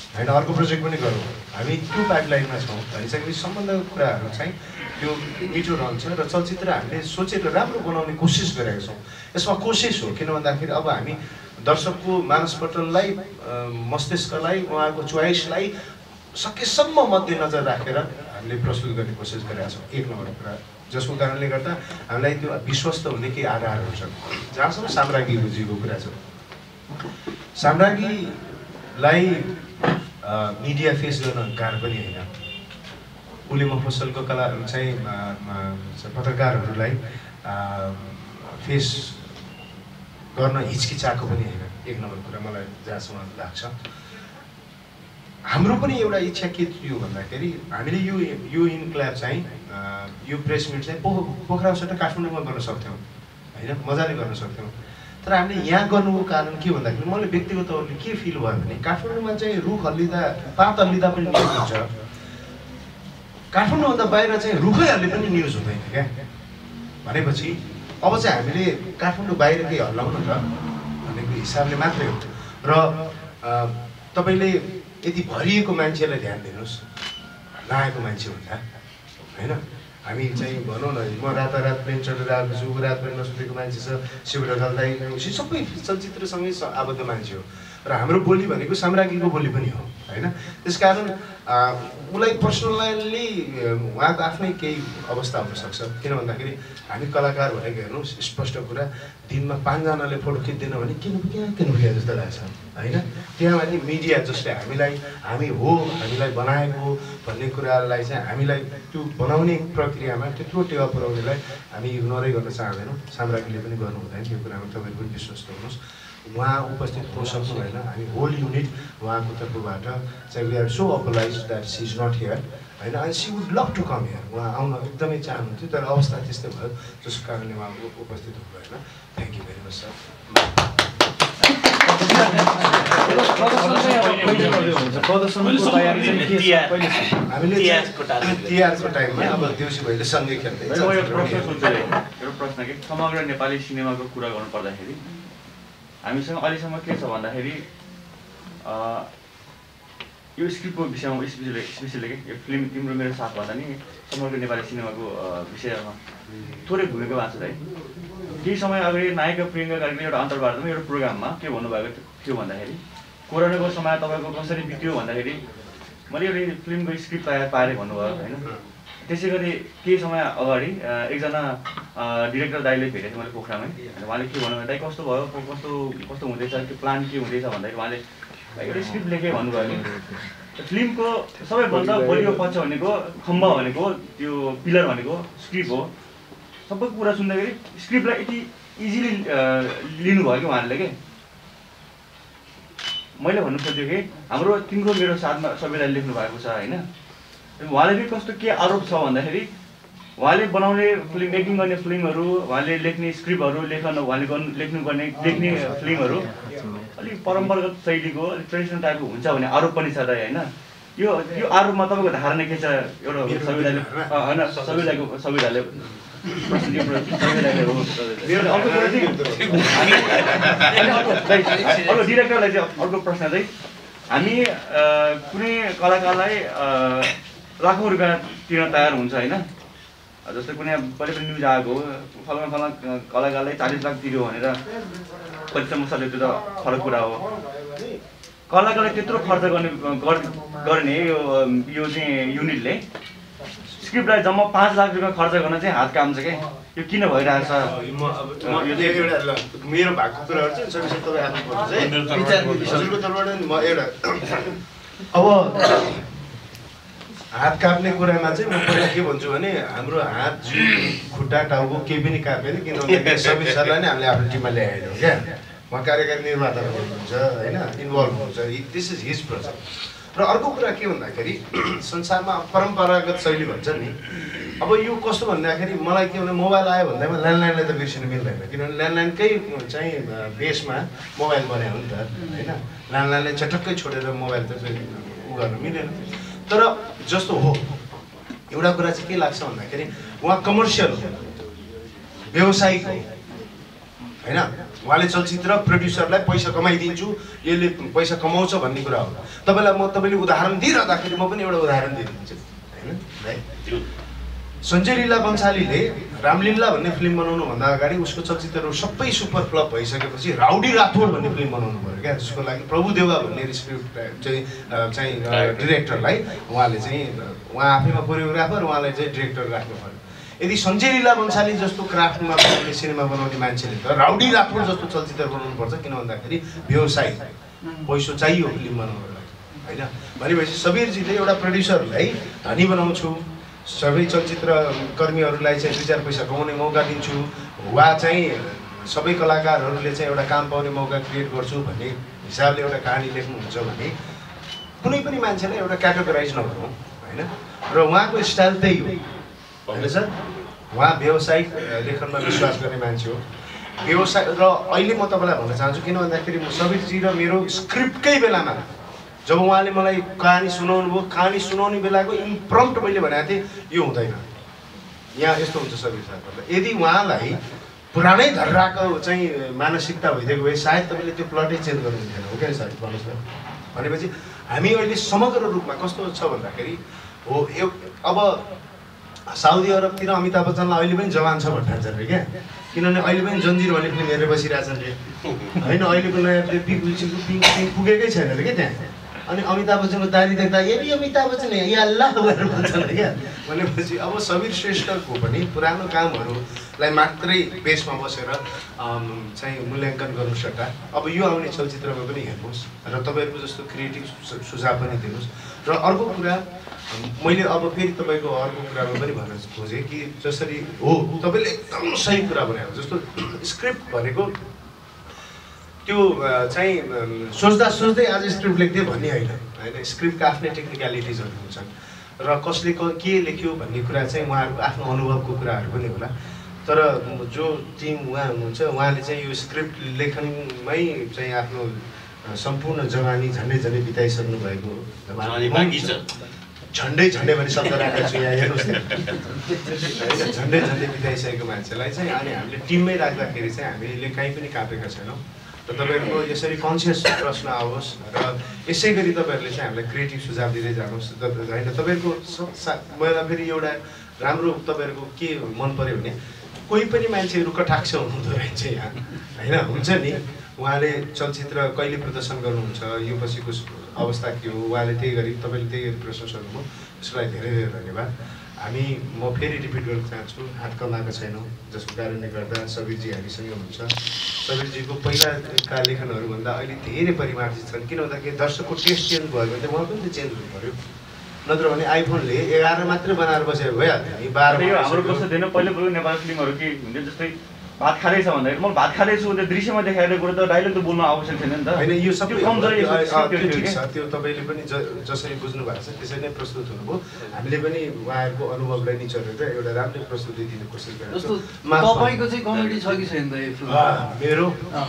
होइन, अर्को प्रोजेक्ट पनि गरौँ। हामी त्यो पाइपलाइनमा छौँ भनिसकेपछि सम्बन्धको कुराहरू चाहिँ त्यो मिठो रहन्छ र चलचित्र हामीले सोचेर राम्रो बनाउने कोसिस गरेका छौँ। यसमा कोसिस हो किन भन्दाखेरि अब हामी दर्शकको मानसपटललाई, मस्तिष्कलाई, उहाँको चोइसलाई सकेसम्म मध्यनजर राखेर हामीले प्रस्तुत गर्ने कोसिस गरेका छौँ। एक नम्बर कुरा जसको कारणले गर्दा हामीलाई त्यो विश्वस्त हुने केही आधारहरू छन्। जहाँसम्म साम्राज्ञीजीको कुरा छ, साम्राज्ञीलाई मिडिया फेस गर्न गाह्रो पनि होइन। उसले मफसलको कला चाहिँ पत्रकारहरूलाई फेस गर्न हिचकिचाएको पनि होइन। एक नम्बर कुरा मलाई जहाँसम्म लाग्छ हाम्रो पनि एउटा इच्छा के थियो भन्दाखेरि हामीले यो इन्क्लाब चाहिँ यो प्रेस मिट चाहिँ पोखराबाट काठमाडौँमा गर्न सक्थ्यौँ होइन, मजाले गर्न सक्थ्यौँ। तर हामीले यहाँ गर्नुको कारण के भन्दाखेरि मैले व्यक्तिगत तौरले के फिल भयो भने काठमाडौँमा चाहिँ रुख हल्लिँदा पात हल्लिँदा पनि न्युज हुन्छ, काठमाडौँभन्दा बाहिर चाहिँ रुखै हल्ले पनि न्युज हुँदैन क्या। भनेपछि अब चाहिँ हामीले काठमाडौँ बाहिर केही हल्लाउन त भनेको हिसाबले मात्रै हो। र तपाईँले यदि भरिएको मान्छेलाई ध्यान दिनुहोस्, नआएको मान्छे भन्दा होइन। हामी चाहिँ भनौँ न, म रातारात प्लेन चढेर आएको छु, रात पनि नसुतेको मान्छे छ, शिवढकाल दाइ सबै चलचित्रसँगै आबद्ध मान्छे हो। र हाम्रो बोली भनेको साम्राज्ञीको बोली पनि हो होइन। त्यसकारण उसलाई पर्सनल्ली उहाँको आफ्नै केही अवस्था हुनसक्छ। किन भन्दाखेरि हामी कलाकार भनेको हेर्नुहोस्, स्पष्ट कुरा, दिनमा 5 जनाले फोटो खिच्दैन भने किन पुग्या जस्तो लाग्छ होइन। त्यहाँमाथि मिडिया जसले हामीलाई बनाएको भन्ने कुरालाई चाहिँ हामीलाई त्यो बनाउने प्रक्रियामा त्यत्रो टेवा पुर्याउनेलाई हामी इग्नोरै गर्न चाहँदैनौँ। साम्राज्ञीले पनि गर्नु हुँदैन, यो कुरामा तपाईँहरू पनि विश्वस्त हुनुहोस्। उहाँ उपस्थित हुन सक्नु भएन, हामी होल युनिट उहाँको तर्फबाट चाहिँ we are so apologise that she is not here होइन। And she would love to come here, उहाँ आउन एकदमै चाहनुहुन्थ्यो तर अवस्था त्यस्तै भयो जसको कारणले उहाँ उपस्थित हुनु भएन। Thank you very much sir. हामीले तिहारको टाइममा अब देउसी भैले सँगै खेल्दै एउटा प्रश्न के समग्र नेपाली सिनेमाको कुरा गर्नु पर्दाखेरि हामीसँग अहिलेसम्म के छ भन्दाखेरि यो स्क्रिप्टको विषयमा स्पेसली के यो फिल्म तिम्रो मेरो साथ भन्दा नि समग्र नेपाली सिनेमाको विषयमा थोरै भूमिका भएको छ है। केही समय अगाडि नायिका प्रियङ्का कार्कीले एउटा अन्तर्वार्तामा एउटा प्रोग्राममा के भन्नुभएको थियो भन्दाखेरि कोरोनाको समय तपाईँको कसरी बित्यो भन्दाखेरि मैले एउटा फिल्मको स्क्रिप्ट तयार पारेँ भन्नुभयो होइन। त्यसै गरी केही समय अगाडि एकजना डिरेक्टर दाइले भेटेको थिएँ मैले पोखरामै। उहाँले के भन्नुभयो, दाइ कस्तो भयो, कस्तो हुँदैछ, त्यो प्लान के हुँदैछ भन्दाखेरि उहाँले एउटा स्क्रिप्ट लेखेँ भन्नुभयो कि फिल्मको सबैभन्दा बलियो पक्ष भनेको खम्बा भनेको त्यो पिलर भनेको स्क्रिप्ट हो। सबै कुरा सुन्दाखेरि स्क्रिप्टलाई यति इजिली लिनुभयो कि उहाँहरूले के मैले भन्नु खोजेँ कि हाम्रो तिम्रो मेरो साथमा सबैलाई लेख्नु भएको छ होइन। उहाँले पनि कस्तो के आरोप छ भन्दाखेरि उहाँले बनाउने फिल्म मेकिङ गर्ने फिल्महरू, उहाँले लेख्ने स्क्रिप्टहरू, उहाँले लेख्ने फिल्महरू अलिक परम्परागत शैलीको अलिक ट्रेडिसनल टाइपको हुन्छ भन्ने आरोप पनि छ दाइ होइन। यो आरोपमा तपाईँको धारणा के छ? एउटा सबैजनाले होइन, सबैजनाले प्रश्न अर्को डिरेक्टरलाई चाहिँ अर्को प्रश्न चाहिँ हामी कुनै कलाकारलाई लाखौँ रुपियाँ तिर्न तयार हुन्छ होइन। जस्तै कुनै कहिले पनि न्युज आएको हो फलाना कलाकारलाई 40 लाख तिर्यो भनेर कतिसम्म सबै त्यो त फरक कुरा हो। कलाकारलाई त्यत्रो खर्च गर्ने यो चाहिँ युनिटले स्क्रिप्टलाई जम्मा 5 लाख रुपियाँ खर्च गर्न चाहिँ हात काम छ क्या। यो किन भइरहेछ? यो एउटा मेरो भएको कुराहरू चाहिँ सबै तपाईँ आफै भन्नुहोस् है। हजुरको तर्फबाट म एउटा अब हात काट्ने कुरामा चाहिँ म पहिला के भन्छु भने हाम्रो हात खुट्टा टाउको केही पनि काट्दैन, किनभने सबै सरलाई नै हामीले आफ्नो टिममा ल्याइहाल्यौँ क्या। उहाँ कार्यकारी निर्माता हुनुहुन्छ होइन, इन्भल्भ हुनुहुन्छ, दिस इज हिज प्रोजेक्ट। र अर्को कुरा के भन्दाखेरि संसारमा परम्परागत शैली भन्छ नि, अब यो कस्तो भन्दाखेरि मलाई के भने मोबाइल आयो भन्दैमा ल्यान्डलाइनलाई त बिर्सिनु मिल्दैन, किनभने ल्यान्डलाइनकै चाहिँ बेसमा मोबाइल बनायो नि त होइन। ल्यान्डलाइनलाई चटक्कै छोडेर मोबाइल त उ गर्न मिलेन। तर जस्तो हो एउटा कुरा चाहिँ के लाग्छ भन्दाखेरि उहाँ कमर्सियल व्यवसायिक हो होइन। उहाँले चलचित्र प्रोड्युसरलाई पैसा कमाइदिन्छु, यसले पैसा कमाउँछ भन्ने कुरा हो। तपाईँले उदाहरण दिइरहँदाखेरि म पनि एउटा उदाहरण दिइदिन्छु होइन। सञ्जय लीला बन्सालीले रामलीला भन्ने फिल्म बनाउनुभन्दा अगाडि उसको चलचित्रहरू सबै सुपर फ्लप भइसकेपछि राउडी राठौड भन्ने फिल्म बनाउनु पऱ्यो क्या, जसको लागि प्रभुदेवा भन्ने स्क्रिप्ट चाहिँ डिरेक्टरलाई उहाँ आफैमा कोरियोग्राफर, उहाँलाई चाहिँ डिरेक्टर राख्नु पऱ्यो। यदि सञ्जय लीला बन्साली जस्तो क्राफ्टमा बनाउने सिनेमा बनाउने मान्छेले त राउडी राठौड जस्तो चलचित्र बनाउनुपर्छ, किन भन्दाखेरि व्यवसाय पैसा चाहियो फिल्म बनाउनको लागि होइन। भनेपछि सबीरजीले एउटा प्रड्युसरलाई धनी बनाउँछु, सबै चलचित्र कर्मीहरूलाई चाहिँ 2-4 पैसा कमाउने मौका दिन्छु, वा चाहिँ सबै कलाकारहरूले चाहिँ एउटा काम पाउने मौका क्रिएट गर्छु भन्ने हिसाबले एउटा कहानी लेख्नुहुन्छ भने कुनै पनि मान्छेलाई एउटा क्याटेगोराइज नगरौँ होइन। र उहाँको स्टाइल त्यही हो होइन सर। उहाँ व्यावसायिक लेखनमा विश्वास गर्ने मान्छे हो। व्यवसाय र अहिले म तपाईँलाई भन्न चाहन्छु किन भन्दाखेरि म सबिरजी र मेरो स्क्रिप्टकै बेलामा जब उहाँले मलाई कहानी सुनाउनु भयो, कहानी सुनाउने बेलाको इम्प्रम्प्ट मैले भनेको थिएँ यो हुँदैन, यहाँ यस्तो हुन्छ सबिर साहब। यदि उहाँलाई पुरानै धर्राको चाहिँ मानसिकता भइदिएको भए सायद तपाईँले त्यो प्लटै चेन्ज गर्नुहुन्थेन हो क्या सर, भन्नुहोस् न। भनेपछि हामी अहिले समग्र रूपमा कस्तो छ भन्दाखेरि हो अब साउदी अरबतिर अमिताभ बच्चनलाई अहिले पनि जवान छ भनिरहन्छ अरे क्या, किनभने अहिले पनि जन्जिर भन्ने फिल्म हेरेर बसिरहेछन् अरे होइन। अहिलेको नयाँ पिङ पुगेकै छैन अरे क्या त्यहाँ। अनि अमिताभ बच्चनको दारी देख्दा यदि अमिताभ बच्चन या अल्लाह भनेर भन्छन् क्या। भनेपछि अब सबिर श्रेष्ठको पनि पुरानो कामहरूलाई मात्रै बेसमा बसेर चाहिँ मूल्याङ्कन गर्नु सट्टा अब यो आउने चलचित्रमा पनि हेर्नुहोस् र तपाईँहरूको जस्तो क्रिएटिभ सुझाव पनि दिनुहोस्। र अर्को कुरा मैले अब फेरि तपाईँको अर्को कुरामा पनि भन्न खोजेँ कि जसरी हो तपाईँले एकदम सही कुरा भनेको जस्तो स्क्रिप्ट भनेको त्यो चाहिँ सोच्दा सोच्दै आज स्क्रिप्ट लेख्दै भन्ने होइन होइन। स्क्रिप्टका आफ्नै टेक्निकलिटिजहरू हुन्छन् र कसले के लेख्यो भन्ने कुरा चाहिँ उहाँहरूको आफ्नो अनुभवको कुराहरू पनि होला। तर जो टिम उहाँ हुनुहुन्छ उहाँले चाहिँ यो स्क्रिप्ट लेखनमै चाहिँ आफ्नो सम्पूर्ण जवानी झन्डै झन्डै बिताइसक्नु भएको झन्डै झन्डै भन्ने शब्द राखेको छु यहाँ हेर्नुहोस् न होइन। झन्डै झन्डै बिताइसकेको मान्छेलाई चाहिँ अनि हामीले टिममै राख्दाखेरि चाहिँ हामीले कहीँ पनि कापेका छैनौँ। र तपाईँहरूको यसरी कन्सियस प्रश्न आओस् र यसै गरी तपाईँहरूले चाहिँ हामीलाई क्रिएटिभ सुझाव दिँदै जानुहोस् होइन। तपाईँहरूको मलाई फेरि एउटा राम्रो तपाईँहरूको के मन पऱ्यो भने कोही पनि मान्छेहरू कटाक्ष हुनुहुँदो रहेछ यहाँ होइन। हुन्छ नि उहाँले चलचित्र कहिले प्रदर्शन गर्नुहुन्छ, यो पछिको अवस्था के हो, उहाँले त्यही गरी तपाईँले त्यही गरी प्रश्न सोध्नुभयो, त्यसलाई धेरै धेरै धन्यवाद। म फेरि रिपिट गर्न चाहन्छु, हात कमाएको छैनौँ जसको कारणले गर्दा सबिरजी हामीसँगै हुनुहुन्छ। सबिरजीको पहिलाका लेखनहरूभन्दा अहिले धेरै परिमार्जित छन्, किन भन्दाखेरि दर्शकको टेस्ट चेन्ज भयो भने त उहाँ पनि त चेन्ज हुनु पऱ्यो। नत्र भने आइफोनले 11 मात्रै बनाएर बसेको भइहाल्यो, 12 हाम्रो कस्तो थिएन पहिलो नेपाली फिल्महरू के हुन्थ्यो जस्तै भात खाँदैछ भन्दाखेरि म भात खाँदैछु भने दृश्यमा देखाएको कुरा त डाइलग त बोल्न आवश्यक छैन नि त होइन। यो सबै कमजोरी ठिक छ, त्यो तपाईँले पनि जसरी बुझ्नु भएको छ त्यसरी नै प्रस्तुत हुनुभयो। हामीले पनि उहाँहरूको अनुभवलाई निचोरेर एउटा राम्रो प्रस्तुति दिने कोसिस गरेको तपाईँको चाहिँ कमेडी छ कि छैन त यो फिल्ममा?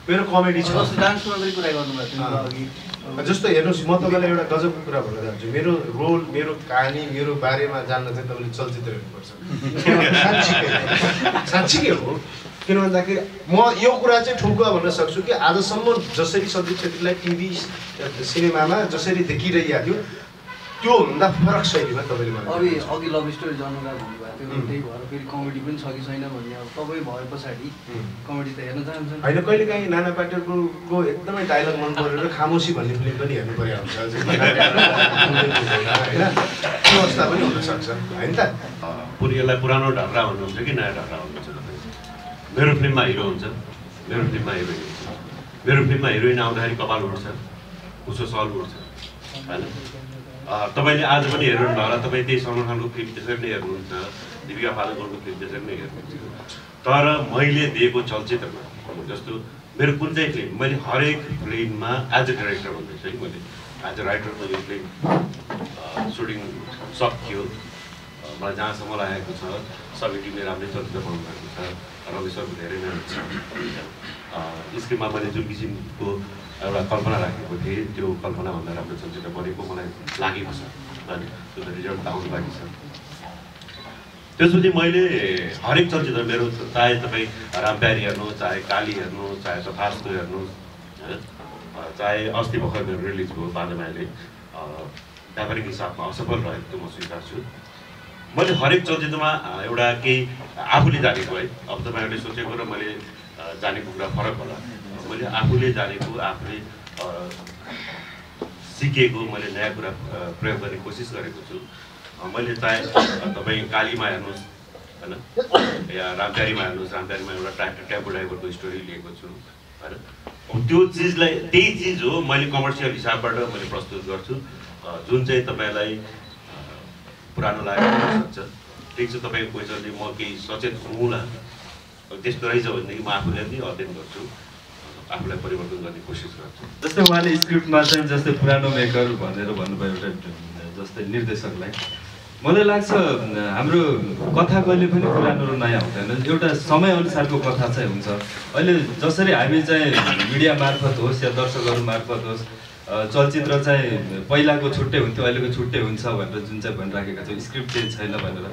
मेरो कमेडी छ। जस्तो डान्सको मात्रै कुरा गर्नुभएको थियो अघि। जस्तो हेर्नुहोस्, म तपाईँलाई एउटा गजबको कुरा भन्न चाहन्छु। मेरो रोल, मेरो कहानी, मेरो बारेमा जान्न चाहिँ तपाईँले चलचित्र हेर्नुपर्छ। साँच्चीकै हो। किन भन्दाखेरि म यो कुरा चाहिँ ठुल्को भन्न सक्छु कि आजसम्म जसरी सन्दीप छेत्रीलाई टिभी सिनेमामा जसरी देखिरहेको थियो त्योभन्दा फरक शैलीमा तपाईँले मलाई अघि लभ स्टोरी जन्मगार भन्नुभएको थियो, त्यही भएर फेरि कमेडी पनि छ कि छैन भन्ने अब तपाईँ भए पछाडि कमेडी त हेर्न चाहन्छ होइन। कहिलेकाहीँ नाना पाटेकरको एकदमै डायलग मन परेर खामोशी भन्ने फिल्म पनि हेर्नु पर्यो हुन्छ होइन। त्यो अवस्था पनि हुनसक्छ होइन त। यसलाई पुरानो ढर्रा भन्नुहुन्छ कि नयाँ ढर्रा भन्नुहुन्छ? मेरो फिल्ममा हिरो हुन्छ, मेरो फिल्ममा हिरोइन हुन्छ। मेरो फिल्ममा हिरोइन आउँदाखेरि कपाल उठ्छ, उसको सल उठ्छ होइन। तपाईँले आज पनि हेर्नु होला, तपाईँ त्यही सलमान खानको फिल्म त्यसरी नै हेर्नुहुन्छ, दीपिका पादुकोणको फिल्म त्यसरी नै हेर्नुहुन्छ। तर मैले दिएको चलचित्रमा जस्तो मेरो कुन चाहिँ फिल्म मैले हरेक फिल्ममा एज अ डाइरेक्टर भन्दैछु है, मैले एज अ राइटर मैले फिल्म सुटिङ सक्यो। मलाई जहाँसम्म लागेको छ सबै टिमले राम्रै चलचित्र बनाउनु भएको छ, रमेशको धेरै नै छ। स्क्रिप्टमा मैले जुन किसिमको एउटा कल्पना राखेको थिएँ त्यो कल्पनाभन्दा राम्रो चलचित्र बनेको मलाई लागेको छ अनि त्यो त रिजल्ट त आउनु बाँकी छ। त्यसपछि मैले हरेक चलचित्र मेरो चाहे तपाईँ रामप्यारी हेर्नुहोस्, चाहे काली हेर्नुहोस्, चाहे तथास्तु हेर्नुहोस् होइन, चाहे अस्ति भर्खर मेरो रिलिज भयो बाँधमाले व्यापारिक हिसाबमा असफल रहेको त्यो म स्वीकार्छु। मैले हरेक चलचित्रमा एउटा केही आफूले जानेको है, अब तपाईँहरूले सोचेको र मैले जानेको कुरा फरक होला। मैले आफूले जानेको, आफूले सिकेको मैले नयाँ कुरा प्रयोग गर्ने कोसिस गरेको छु। मैले चाहे तपाईँ कालीमा हेर्नुहोस् होइन, या रामप्यारीमा हेर्नुहोस्, रामप्यारीमा एउटा टेम्पो ड्राइभरको स्टोरी लिएको छु होइन। त्यो चिजलाई त्यही चिज हो मैले कमर्सियल हिसाबबाट मैले प्रस्तुत गर्छु, जुन चाहिँ तपाईँलाई पुरानो लागेको हुनसक्छ। ठिक छ, तपाईँको क्वेसनले म केही सचेत हुँला त्यस्तो रहेछ भनेदेखि म आफूले पनि अध्ययन गर्छु। आफूलाई परिवर्तन गर्ने कोसिस गर्छु। जस्तै उहाँले स्क्रिप्टमा चाहिँ जस्तै पुरानो मेकर भनेर भन्नुभयो एउटा जस्तै निर्देशकलाई, मलाई लाग्छ हाम्रो कथा कहिले पनि पुरानो र नयाँ हुँदैन, एउटा समयअनुसारको कथा चाहिँ हुन्छ। अहिले जसरी हामी चाहिँ मिडिया मार्फत होस् या दर्शकहरू मार्फत होस् चलचित्र चाहिँ पहिलाको छुट्टै हुन्थ्यो अहिलेको छुट्टै हुन्छ भनेर जुन चाहिँ भनिराखेका छौँ, स्क्रिप्ट चेन्ज छैन भनेर,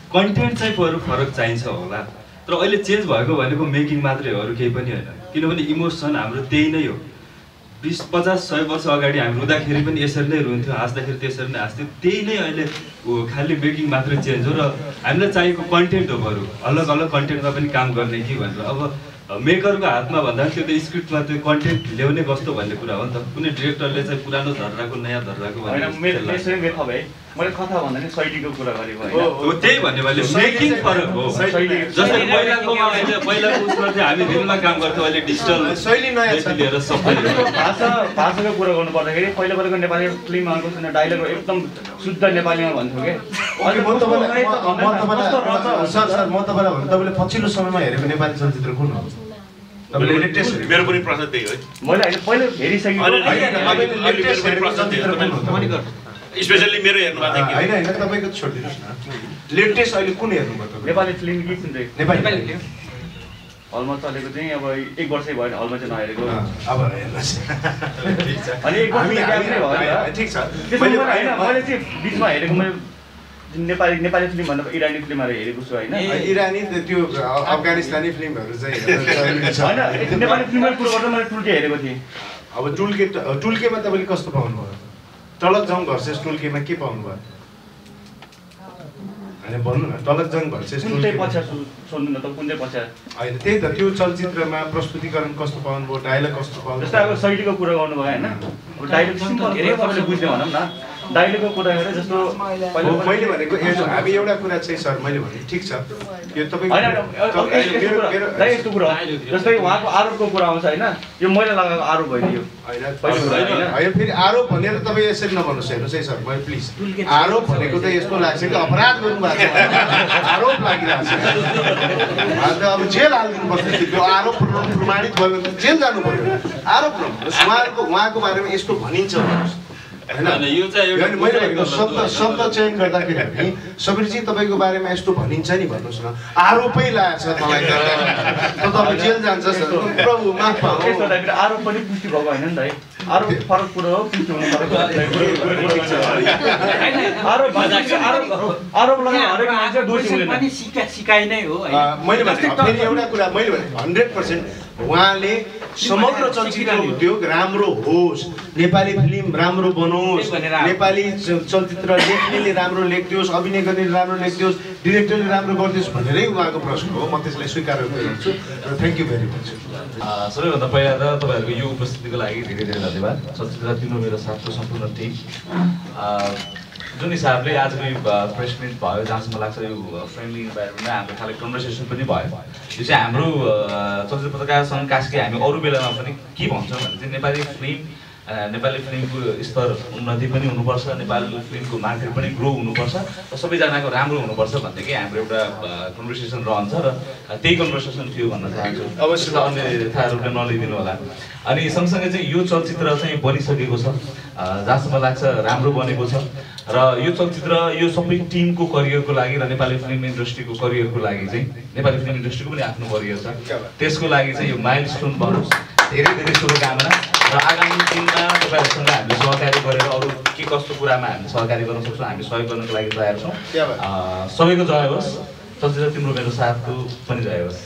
कन्टेन्ट चाहिँ फरक चाहिन्छ होला। तर अहिले चेन्ज भएको भनेको मेकिङ मात्रै हो, अरू केही पनि होइन। किनभने इमोसन हाम्रो त्यही नै हो। 20, 50, 100 वर्ष अगाडि हामी रुँदाखेरि पनि यसरी नै रुन्थ्यो, हाँस्दाखेरि त्यसरी नै हाँस्थ्यो। त्यही नै अहिले खालि मेकिङ मात्रै चेन्ज हो र हामीलाई चाहिएको कन्टेन्ट हो। बरु अलग अलग कन्टेन्टमा पनि काम गर्ने कि भनेर अब मेकरको हातमा भन्दा त्यो त स्क्रिप्टमा त्यो कन्टेन्ट ल्याउने कस्तो भन्ने कुरा हो नि त। कुनै डिरेक्टरले चाहिँ पुरानो धर्राको नयाँ धर्राको मैले कथा भन्दा नि शैलीको कुरा गरेको हो, त्यही भन्ने मैले मेकिङ फरक हो। जस्तै पहिलाकोमा अहिले पहिलाको उसमा चाहिँ हामी फिल्ममा काम गर्थ्यौँ, अहिले डिजिटल शैली नयाँ छ लिएर सबै भाषाको कुरा गर्नु पर्दाखेरि पहिलाको नेपाली फिल्ममा डाइलग एकदम शुद्ध नेपालीमा भन्थ्यो कि सर म तपाईँलाई भन्नु, तपाईँले पछिल्लो समयमा हेरेको नेपाली चलचित्र कुन हो? तपाईँले लेटेस्ट मेरो पनि प्रश्न त्यही हो। मैले पहिला हेरिसकेको स्पेसल्ली मेरो हेर्नु भएको थियो होइन तपाईँको छोडिदिनुहोस् न, लेटेस्ट अहिले कुन हेर्नुभयो? नेपाली फिल्म कि कुन चाहिँ नेपाली फिल्म हलमा चलेको चाहिँ अब 1 वर्षै भयो हलमा चाहिँ नहेरेको। अब हेर्नुहोस् अनि 1 वर्ष भयो ठिक छ। मैले चाहिँ बिचमा हेरेको मैले नेपाली फिल्म भन्दा इरानी फिल्महरू हेरेको छु होइन। इरानी त्यो अफगानिस्तानी फिल्महरू चाहिँ होइन, नेपाली फिल्ममा कुरो गर्दा मैले टुल्के हेरेको थिएँ। अब टुल्केमा तपाईँले कस्तो पाउनुभयो? टलक जङ भर्सेस टुल्केमा के पाउनुभयो? होइन भन्नु न, टलक जङ भर्सेस कुन चाहिँ पछा सोध्नु न त, कुन चाहिँ पछा? होइन त्यही त, त्यो चलचित्रमा प्रस्तुतिकरण कस्तो पाउनुभयो, डायलग कस्तो पाउनुभयो? जस्तै अब शैलीको कुरा गर्नुभयो होइन, डायलग सिम्पल तपाईँले बुझ्ने भनौँ न, डायलगको कुरा गरेर जस्तो मैले भनेको हामी एउटा कुरा चाहिँ सर मैले भने ठिक छ यो तपाईँको यस्तो कुरा जस्तै उहाँको आरोपको कुरा आउँछ होइन, यो मैले लगाएको आरोप होइन, यो होइन फेरि आरोप भनेर तपाईँ यसरी नभन्नुहोस्। हेर्नुहोस् है सर, मैले प्लिज आरोप भनेको त यस्तो लाग्छ कि अपराध गर्नुभएको छ, आरोप लागिरहेको छ, अन्त अब जेल हाल्नुपर्छ। त्यो आरोप प्रमाणित भयो भने जेल जानु पर्यो। आरोप नभन्नुहोस्, उहाँको बारेमा यस्तो भनिन्छ भन्नुहोस् होइन। यो चाहिँ मैले भनेको शब्द चयन गर्दाखेरि हामी सबैजी तपाईँको बारेमा यस्तो भनिन्छ नि भन्नुहोस् न, आरोपै लागेको छ मलाई त तपाईँ जेल जान्छ प्रभु माफ पाउनु। आरोप पनि पुष्टि भएको होइन नि त, आरोप फरक कुरो हो, पुष्टि हुनु फरक। आरोप लगाएर हरेक मान्छे दोषी हुँदैन, सिकाइ नै हो। मैले भने फेरि एउटा कुरा मैले भने 100% उहाँले समग्र चलचित्र उद्योग राम्रो होस्, नेपाली फिल्म राम्रो बनोस्, नेपाली चलचित्र लेख्नेले राम्रो लेखिदियोस्, अभिनय गर्नेले राम्रो लेखिदियोस्, डिरेक्टरले राम्रो गरिदियोस् भनेरै उहाँको प्रश्न हो। म त्यसलाई स्वीकार गर्छु र थ्याङ्क यू भेरी मच। सबैभन्दा पहिला त तपाईँहरूको यो उपस्थितिको लागि धेरै धेरै धन्यवाद। चलचित्र तिम्रो मेरो साथको सम्पूर्ण टिम, जुन हिसाबले आजको यो प्रेस मिट भयो, जहाँसम्म लाग्छ यो फ्रेन्डली इन्भाइरोमेन्टमा हाम्रो खालि कन्भर्सेसन पनि भयो। यो चाहिँ हाम्रो चलचित्र पत्रकार सङ्घ कास्की हामी अरू बेलामा पनि के भन्छौँ भने चाहिँ नेपाली फिल्मको स्तर उन्नति पनि हुनुपर्छ, नेपाली फिल्मको मार्केट पनि ग्रो हुनुपर्छ र सबैजनाको राम्रो हुनुपर्छ भन्ने कि हाम्रो एउटा कन्भर्सेसन रहन्छ र त्यही कन्भर्सेसन थियो भन्न चाहन्छु। अवश्य अन्यथाहरूले नलिदिनु होला। अनि सँगसँगै चाहिँ यो चलचित्र चाहिँ बनिसकेको छ, जहाँसम्म लाग्छ राम्रो बनेको छ र यो चलचित्र यो सबै टिमको करियरको लागि र नेपाली फिल्म इन्डस्ट्रीको करियरको लागि चाहिँ नेपाली फिल्म इन्डस्ट्रीको पनि आफ्नो करियर छ, त्यसको लागि चाहिँ यो माइलस्टोन बनोस्। धेरै धेरै शुभकामना र आगामी दिनमा तपाईँहरूसँग हामीले सहकारी गरेर अरू के कस्तो कुरामा हामीले सहकारी गर्न सक्छौँ, हामी सहयोग गर्नको लागि तयार छौँ। सबैको जय होस्। चलचित्र तिम्रो मेरो साथको पनि जय होस्।